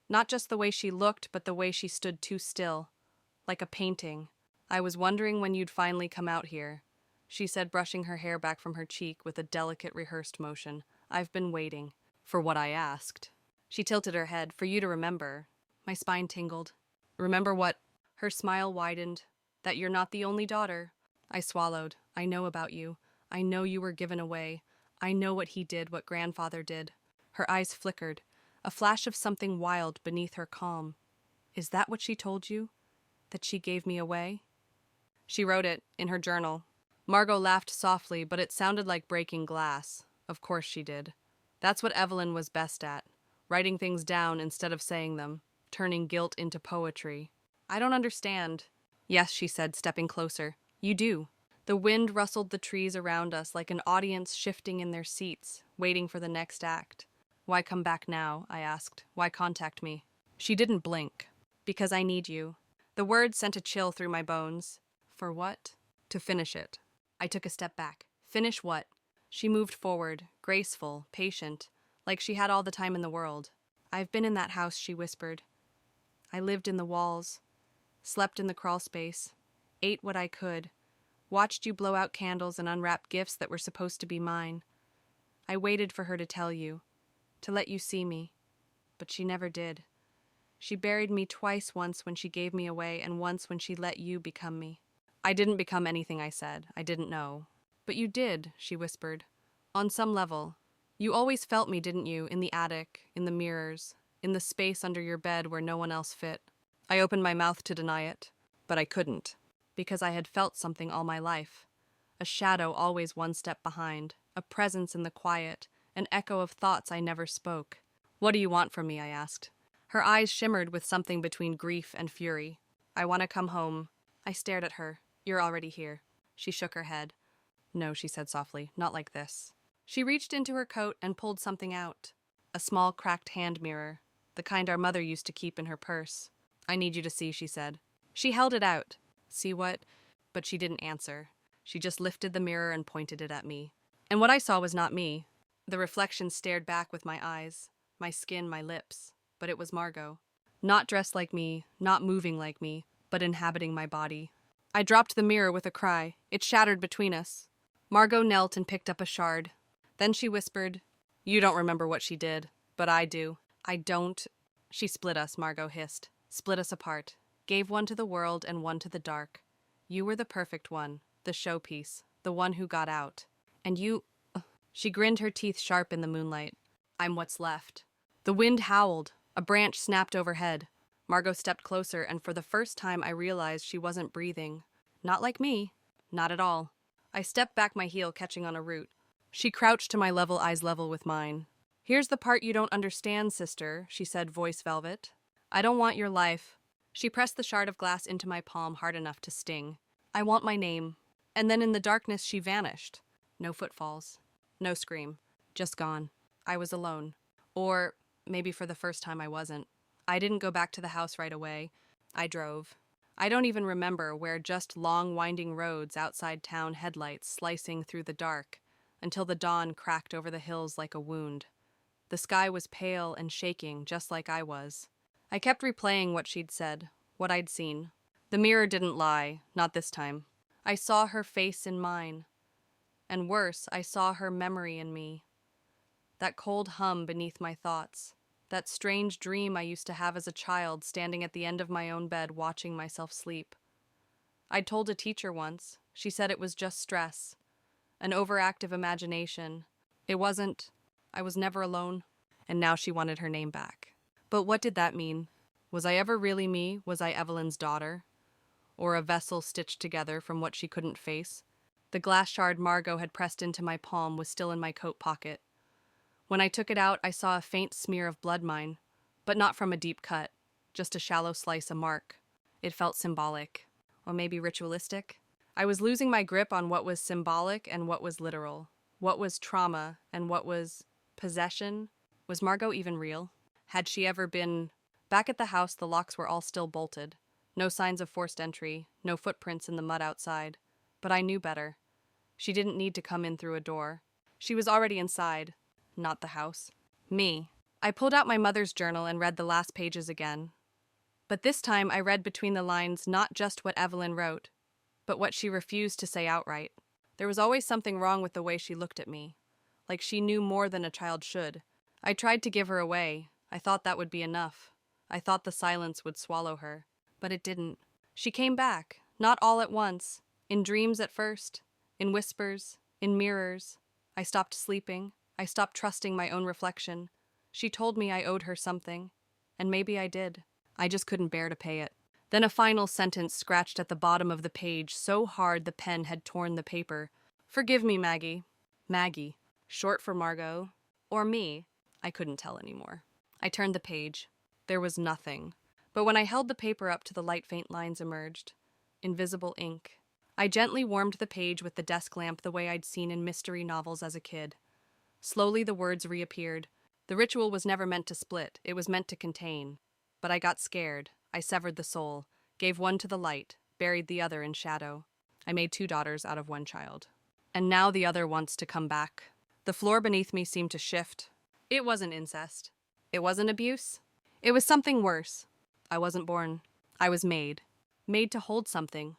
Not just the way she looked, but the way she stood too still, like a painting. I was wondering when you'd finally come out here, she said, brushing her hair back from her cheek with a delicate, rehearsed motion. I've been waiting. For what I asked. She tilted her head. For you to remember. My spine tingled. Remember what? Her smile widened. That you're not the only daughter. I swallowed. I know about you. I know you were given away. I know what he did, what grandfather did. Her eyes flickered. A flash of something wild beneath her calm. Is that what she told you? That she gave me away? She wrote it in her journal. Margot laughed softly, but it sounded like breaking glass. Of course she did. That's what Evelyn was best at. Writing things down instead of saying them. Turning guilt into poetry. I don't understand. Yes, she said, stepping closer. You do. The wind rustled the trees around us like an audience shifting in their seats, waiting for the next act. Why come back now? I asked. Why contact me? She didn't blink. Because I need you. The words sent a chill through my bones. For what? To finish it. I took a step back. Finish what? She moved forward, graceful, patient, like she had all the time in the world. I've been in that house, she whispered. I lived in the walls, slept in the crawl space, ate what I could, watched you blow out candles and unwrap gifts that were supposed to be mine. I waited for her to tell you, to let you see me, but she never did. She buried me twice, once when she gave me away and once when she let you become me. I didn't become anything, I said. I didn't know. But you did, she whispered. On some level. You always felt me, didn't you, in the attic, in the mirrors, in the space under your bed where no one else fit. I opened my mouth to deny it, but I couldn't, because I had felt something all my life. A shadow always one step behind, a presence in the quiet, an echo of thoughts I never spoke. What do you want from me? I asked. Her eyes shimmered with something between grief and fury. I want to come home. I stared at her. You're already here. She shook her head. No, she said softly, not like this. She reached into her coat and pulled something out. A small cracked hand mirror, the kind our mother used to keep in her purse. I need you to see, she said. She held it out. See what? But she didn't answer. She just lifted the mirror and pointed it at me. And what I saw was not me. The reflection stared back with my eyes, my skin, my lips. But it was Margot. Not dressed like me, not moving like me, but inhabiting my body. I dropped the mirror with a cry. It shattered between us. Margot knelt and picked up a shard. Then she whispered, You don't remember what she did, but I do. I don't. She split us, Margot hissed. Split us apart. Gave one to the world and one to the dark. You were the perfect one, the showpiece, the one who got out. And you... She grinned, her teeth sharp in the moonlight. I'm what's left. The wind howled. A branch snapped overhead. Margot stepped closer, and for the first time I realized she wasn't breathing. Not like me. Not at all. I stepped back, my heel catching on a root. She crouched to my level, eyes level with mine. Here's the part you don't understand, sister, she said, voice velvet. I don't want your life. She pressed the shard of glass into my palm hard enough to sting. I want my name. And then in the darkness she vanished. No footfalls. No scream. Just gone. I was alone. Or maybe for the first time I wasn't. I didn't go back to the house right away. I drove. I don't even remember where, just long winding roads outside town, headlights slicing through the dark, until the dawn cracked over the hills like a wound. The sky was pale and shaking, just like I was. I kept replaying what she'd said, what I'd seen. The mirror didn't lie, not this time. I saw her face in mine. And worse, I saw her memory in me. That cold hum beneath my thoughts. That strange dream I used to have as a child, standing at the end of my own bed watching myself sleep. I'd told a teacher once. She said it was just stress. An overactive imagination. It wasn't. I was never alone. And now she wanted her name back. But what did that mean? Was I ever really me? Was I Evelyn's daughter? Or a vessel stitched together from what she couldn't face? The glass shard Margot had pressed into my palm was still in my coat pocket. When I took it out, I saw a faint smear of blood mine, but not from a deep cut, just a shallow slice, a mark. It felt symbolic, or maybe ritualistic. I was losing my grip on what was symbolic and what was literal, what was trauma and what was possession. Was Margot even real? Had she ever been... Back at the house, the locks were all still bolted. No signs of forced entry, no footprints in the mud outside. But I knew better. She didn't need to come in through a door. She was already inside. Not the house. Me. I pulled out my mother's journal and read the last pages again. But this time I read between the lines not just what Evelyn wrote, but what she refused to say outright. There was always something wrong with the way she looked at me, like she knew more than a child should. I tried to give her away. I thought that would be enough. I thought the silence would swallow her, but it didn't. She came back, not all at once, in dreams at first, in whispers, in mirrors. I stopped sleeping. I stopped trusting my own reflection. She told me I owed her something, and maybe I did. I just couldn't bear to pay it. Then a final sentence scratched at the bottom of the page so hard the pen had torn the paper. Forgive me, Maggie. Maggie. Short for Margot. Or me. I couldn't tell anymore. I turned the page. There was nothing. But when I held the paper up to the light, faint lines emerged. Invisible ink. I gently warmed the page with the desk lamp the way I'd seen in mystery novels as a kid. Slowly the words reappeared. The ritual was never meant to split, it was meant to contain. But I got scared. I severed the soul, gave one to the light, buried the other in shadow. I made 2 daughters out of one child. And now the other wants to come back. The floor beneath me seemed to shift. It wasn't incest. It wasn't abuse. It was something worse. I wasn't born. I was made. Made to hold something.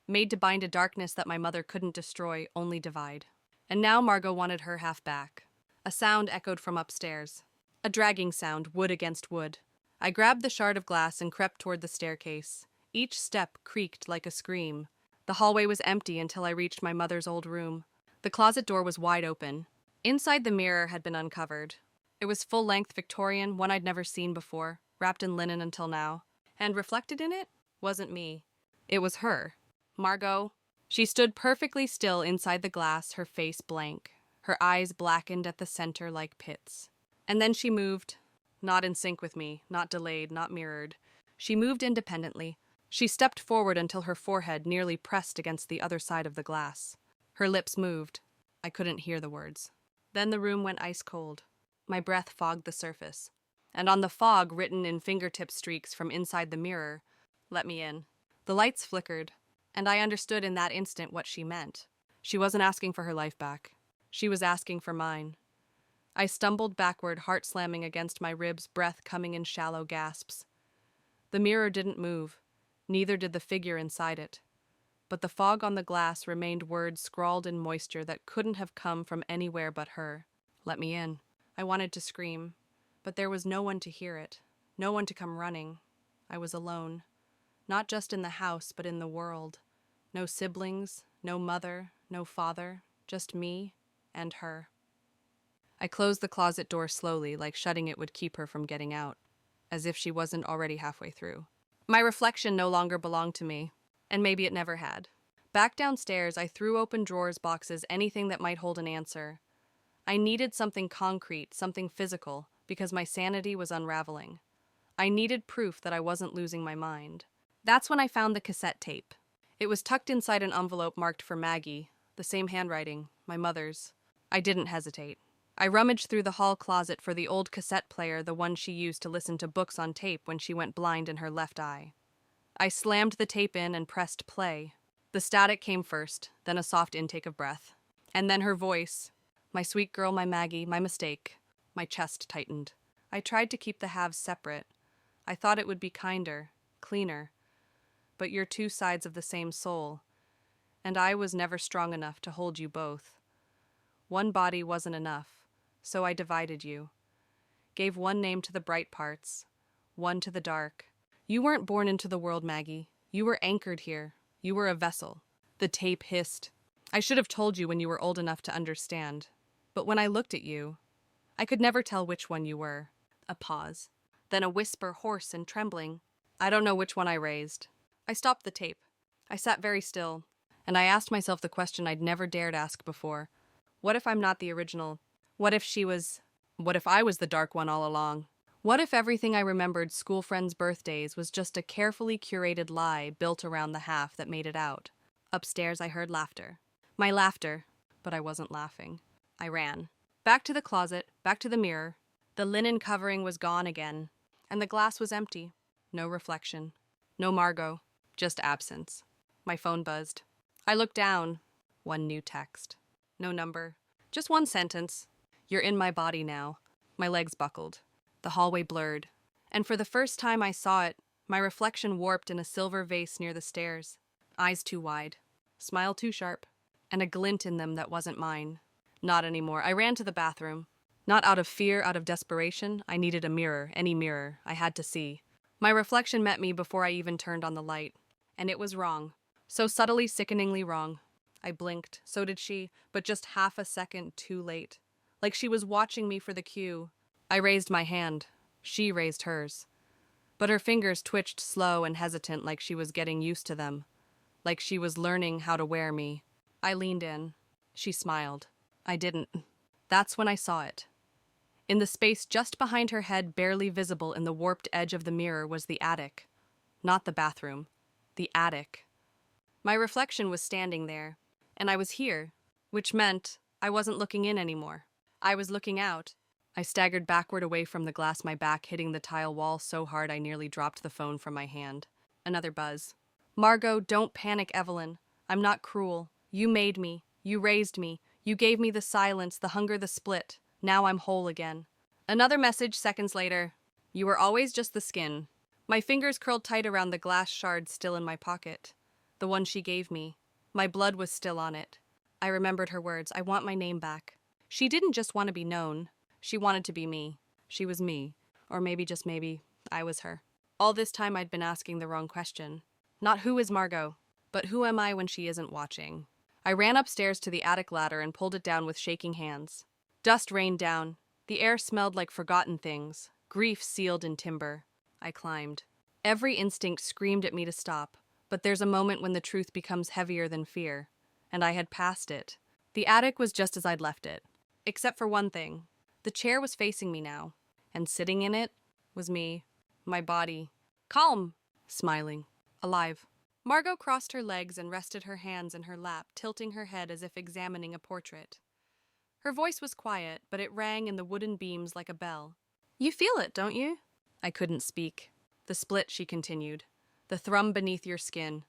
Made to bind a darkness that my mother couldn't destroy, only divide. And now Margot wanted her half back. A sound echoed from upstairs. A dragging sound, wood against wood. I grabbed the shard of glass and crept toward the staircase. Each step creaked like a scream. The hallway was empty until I reached my mother's old room. The closet door was wide open. Inside, the mirror had been uncovered. It was full-length Victorian, one I'd never seen before, wrapped in linen until now. And reflected in it wasn't me. It was her. Margot. She stood perfectly still inside the glass, her face blank, her eyes blackened at the center like pits. And then she moved, not in sync with me, not delayed, not mirrored. She moved independently. She stepped forward until her forehead nearly pressed against the other side of the glass. Her lips moved. I couldn't hear the words. Then the room went ice cold. My breath fogged the surface. And on the fog, written in fingertip streaks from inside the mirror, "Let me in." The lights flickered, and I understood in that instant what she meant. She wasn't asking for her life back. She was asking for mine. I stumbled backward, heart slamming against my ribs, breath coming in shallow gasps. The mirror didn't move. Neither did the figure inside it. But the fog on the glass remained words scrawled in moisture that couldn't have come from anywhere but her. Let me in. I wanted to scream, but there was no one to hear it, no one to come running. I was alone. Not just in the house, but in the world. No siblings, no mother, no father, just me and her. I closed the closet door slowly, like shutting it would keep her from getting out, as if she wasn't already halfway through. My reflection no longer belonged to me, and maybe it never had. Back downstairs, I threw open drawers, boxes, anything that might hold an answer. I needed something concrete, something physical, because my sanity was unraveling. I needed proof that I wasn't losing my mind. That's when I found the cassette tape. It was tucked inside an envelope marked for Maggie, the same handwriting, my mother's. I didn't hesitate. I rummaged through the hall closet for the old cassette player, the one she used to listen to books on tape when she went blind in her left eye. I slammed the tape in and pressed play. The static came first, then a soft intake of breath. And then her voice. My sweet girl, my Maggie, my mistake. My chest tightened. I tried to keep the halves separate. I thought it would be kinder, cleaner. But you're 2 sides of the same soul. And I was never strong enough to hold you both. One body wasn't enough. So I divided you. Gave one name to the bright parts, one to the dark. You weren't born into the world, Maggie. You were anchored here. You were a vessel. The tape hissed. I should have told you when you were old enough to understand. But when I looked at you, I could never tell which one you were. A pause. Then a whisper, hoarse and trembling. I don't know which one I raised. I stopped the tape. I sat very still, and I asked myself the question I'd never dared ask before. What if I'm not the original? What if I was the dark one all along? What if everything I remembered school friends' birthdays was just a carefully curated lie built around the half that made it out? Upstairs I heard laughter. My laughter, but I wasn't laughing. I ran. Back to the closet, back to the mirror. The linen covering was gone again, and the glass was empty. No reflection. No Margot. Just absence. My phone buzzed. I looked down. One new text. No number. Just one sentence. You're in my body now. My legs buckled. The hallway blurred. And for the first time I saw it, my reflection warped in a silver vase near the stairs. Eyes too wide. Smile too sharp. And a glint in them that wasn't mine. Not anymore. I ran to the bathroom. Not out of fear, out of desperation. I needed a mirror, any mirror. I had to see. My reflection met me before I even turned on the light. And it was wrong. So subtly, sickeningly wrong. I blinked. So did she, but just half a second too late. Like she was watching me for the cue. I raised my hand. She raised hers. But her fingers twitched slow and hesitant, like she was getting used to them. Like she was learning how to wear me. I leaned in. She smiled. I didn't. That's when I saw it. In the space just behind her head, barely visible in the warped edge of the mirror, was the attic. Not the bathroom. The attic. My reflection was standing there, and I was here, which meant I wasn't looking in anymore. I was looking out. I staggered backward away from the glass, my back hitting the tile wall so hard I nearly dropped the phone from my hand. Another buzz. Margot, don't panic, Evelyn. I'm not cruel. You made me. You raised me. You gave me the silence, the hunger, the split. Now I'm whole again. Another message seconds later. You were always just the skin. My fingers curled tight around the glass shard still in my pocket. The one she gave me. My blood was still on it. I remembered her words. I want my name back. She didn't just want to be known. She wanted to be me. She was me. Or maybe, just maybe, I was her. All this time I'd been asking the wrong question. Not who is Margot, but who am I when she isn't watching? I ran upstairs to the attic ladder and pulled it down with shaking hands. Dust rained down. The air smelled like forgotten things, grief sealed in timber. I climbed. Every instinct screamed at me to stop, but there's a moment when the truth becomes heavier than fear, and I had passed it. The attic was just as I'd left it, except for one thing. The chair was facing me now, and sitting in it was me, my body. Calm, smiling, alive. Margot crossed her legs and rested her hands in her lap, tilting her head as if examining a portrait. Her voice was quiet, but it rang in the wooden beams like a bell. You feel it, don't you? I couldn't speak. The split, she continued. The thrum beneath your skin.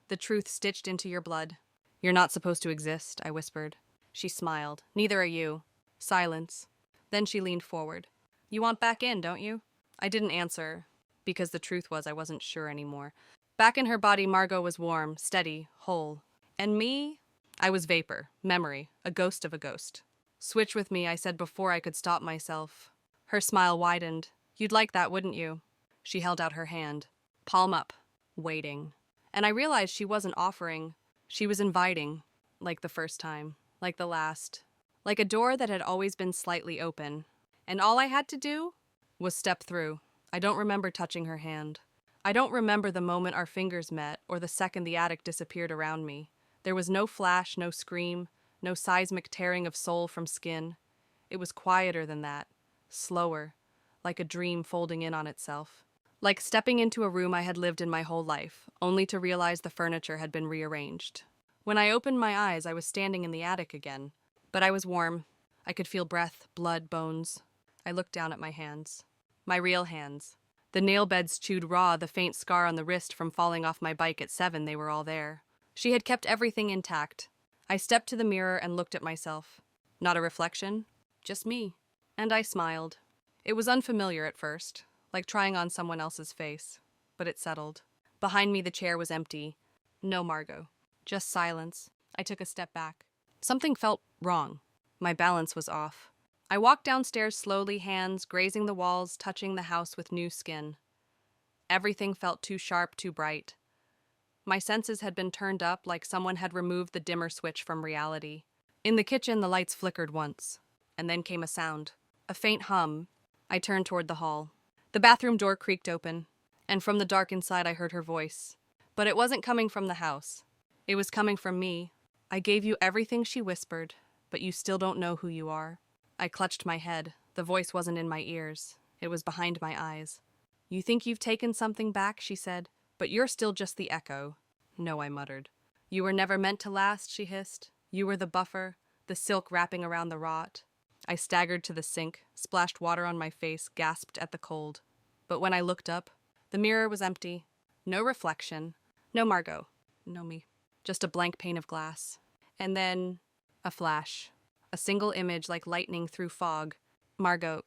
The truth stitched into your blood. You're not supposed to exist, I whispered. She smiled. Neither are you. Silence. Then she leaned forward. You want back in, don't you? I didn't answer, because the truth was I wasn't sure anymore. Back in her body, Margot was warm, steady, whole. And me? I was vapor, memory, a ghost of a ghost. Switch with me, I said before I could stop myself. Her smile widened. You'd like that, wouldn't you? She held out her hand. Palm up. Waiting. And I realized she wasn't offering. She was inviting. Like the first time. Like the last. Like a door that had always been slightly open. And all I had to do was step through. I don't remember touching her hand. I don't remember the moment our fingers met or the second the attic disappeared around me. There was no flash, no scream, no seismic tearing of soul from skin. It was quieter than that, slower, like a dream folding in on itself. Like stepping into a room I had lived in my whole life, only to realize the furniture had been rearranged. When I opened my eyes, I was standing in the attic again. But I was warm. I could feel breath, blood, bones. I looked down at my hands. My real hands. The nail beds chewed raw, the faint scar on the wrist from falling off my bike at 7, they were all there. She had kept everything intact. I stepped to the mirror and looked at myself. Not a reflection, just me. And I smiled. It was unfamiliar at first, like trying on someone else's face. But it settled. Behind me the chair was empty. No Margot. Just silence. I took a step back. Something felt wrong. My balance was off. I walked downstairs slowly, hands grazing the walls, touching the house with new skin. Everything felt too sharp, too bright. My senses had been turned up like someone had removed the dimmer switch from reality. In the kitchen, the lights flickered once, and then came a sound. A faint hum. I turned toward the hall. The bathroom door creaked open, and from the dark inside I heard her voice. But it wasn't coming from the house. It was coming from me. I gave you everything, she whispered, but you still don't know who you are. I clutched my head. The voice wasn't in my ears. It was behind my eyes. You think you've taken something back, she said, but you're still just the echo. No, I muttered. You were never meant to last, she hissed. You were the buffer, the silk wrapping around the rot. I staggered to the sink, splashed water on my face, gasped at the cold. But when I looked up, the mirror was empty. No reflection. No Margot. No me. Just a blank pane of glass. And then a flash. A single image like lightning through fog. Margot,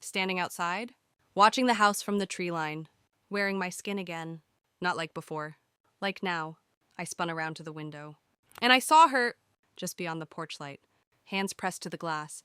standing outside, watching the house from the tree line, wearing my skin again. Not like before. Like now. I spun around to the window. And I saw her just beyond the porch light, hands pressed to the glass,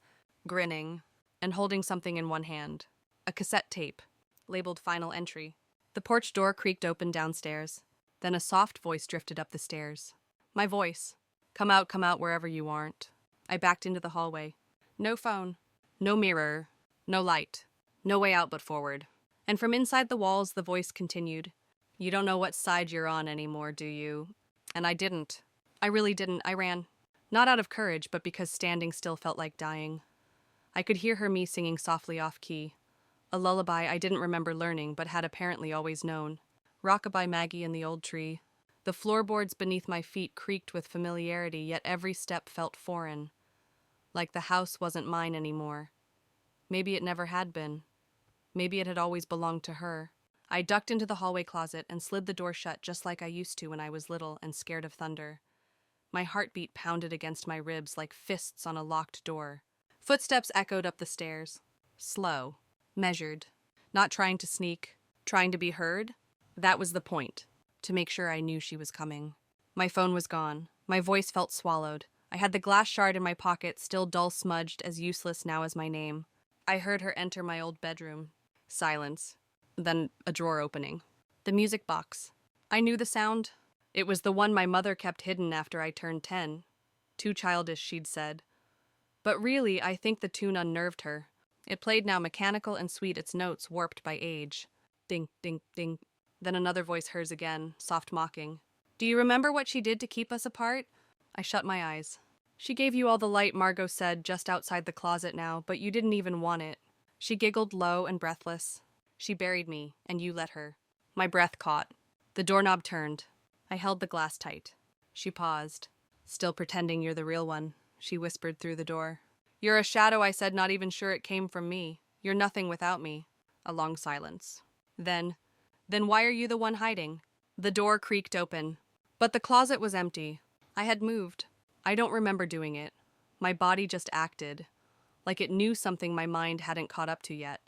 grinning, and holding something in one hand. A cassette tape, labeled Final Entry. The porch door creaked open downstairs. Then a soft voice drifted up the stairs. My voice. Come out wherever you aren't. I backed into the hallway. No phone. No mirror. No light. No way out but forward. And from inside the walls, the voice continued. You don't know what side you're on anymore, do you? And I didn't. I really didn't. I ran. Not out of courage, but because standing still felt like dying. I could hear her me singing softly off-key. A lullaby I didn't remember learning, but had apparently always known. Rockabye Maggie in the old tree. The floorboards beneath my feet creaked with familiarity, yet every step felt foreign, like the house wasn't mine anymore. Maybe it never had been. Maybe it had always belonged to her. I ducked into the hallway closet and slid the door shut just like I used to when I was little and scared of thunder. My heartbeat pounded against my ribs like fists on a locked door. Footsteps echoed up the stairs. Slow. Measured. Not trying to sneak. Trying to be heard. That was the point. To make sure I knew she was coming. My phone was gone. My voice felt swallowed. I had the glass shard in my pocket, still dull smudged, as useless now as my name. I heard her enter my old bedroom. Silence. Then a drawer opening. The music box. I knew the sound. It was the one my mother kept hidden after I turned 10. Too childish, she'd said. But really, I think the tune unnerved her. It played now mechanical and sweet, its notes warped by age. Ding, ding, ding. Then another voice, hers again, soft mocking. Do you remember what she did to keep us apart? I shut my eyes. She gave you all the light, Margot said, just outside the closet now, but you didn't even want it. She giggled low and breathless. She buried me, and you let her. My breath caught. The doorknob turned. I held the glass tight. She paused. Still pretending you're the real one, she whispered through the door. You're a shadow, I said, not even sure it came from me. You're nothing without me. A long silence. Then why are you the one hiding? The door creaked open. But the closet was empty. I had moved. I don't remember doing it. My body just acted. Like it knew something my mind hadn't caught up to yet.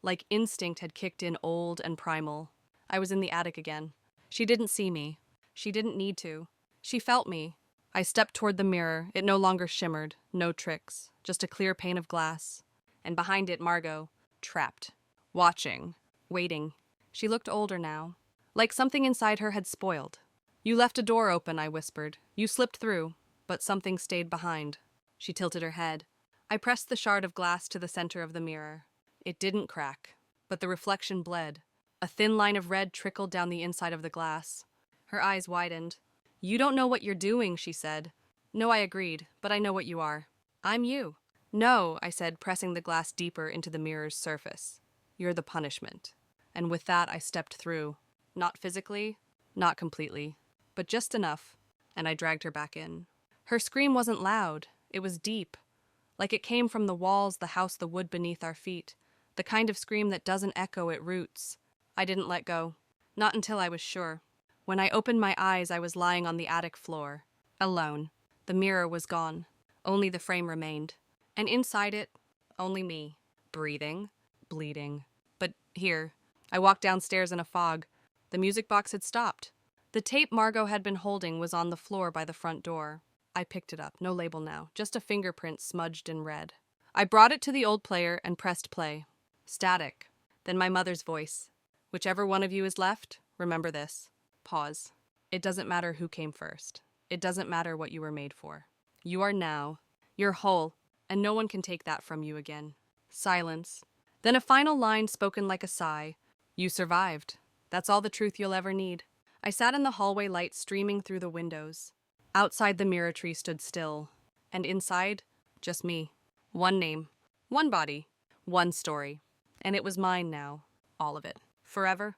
Like instinct had kicked in old and primal. I was in the attic again. She didn't see me. She didn't need to. She felt me. I stepped toward the mirror. It no longer shimmered. No tricks. Just a clear pane of glass. And behind it, Margot. Trapped. Watching. Waiting. She looked older now. Like something inside her had spoiled. You left a door open, I whispered. You slipped through, but something stayed behind. She tilted her head. I pressed the shard of glass to the center of the mirror. It didn't crack, but the reflection bled. A thin line of red trickled down the inside of the glass. Her eyes widened. You don't know what you're doing, she said. No, I agreed, but I know what you are. I'm you. No, I said, pressing the glass deeper into the mirror's surface. You're the punishment. And with that, I stepped through. Not physically, not completely, but just enough, and I dragged her back in. Her scream wasn't loud. It was deep. Like it came from the walls, the house, the wood beneath our feet. The kind of scream that doesn't echo at roots. I didn't let go. Not until I was sure. When I opened my eyes, I was lying on the attic floor. Alone. The mirror was gone. Only the frame remained. And inside it, only me. Breathing. Bleeding. But here. I walked downstairs in a fog. The music box had stopped. The tape Margot had been holding was on the floor by the front door. I picked it up. No label now. Just a fingerprint smudged in red. I brought it to the old player and pressed play. Static. Then my mother's voice. Whichever one of you is left, remember this. Pause. It doesn't matter who came first. It doesn't matter what you were made for. You are now. You're whole, and no one can take that from you again. Silence. Then a final line spoken like a sigh. You survived. That's all the truth you'll ever need. I sat in the hallway light streaming through the windows. Outside the mirror tree stood still. And inside, just me. One name. One body. One story. And it was mine now. All of it. Forever.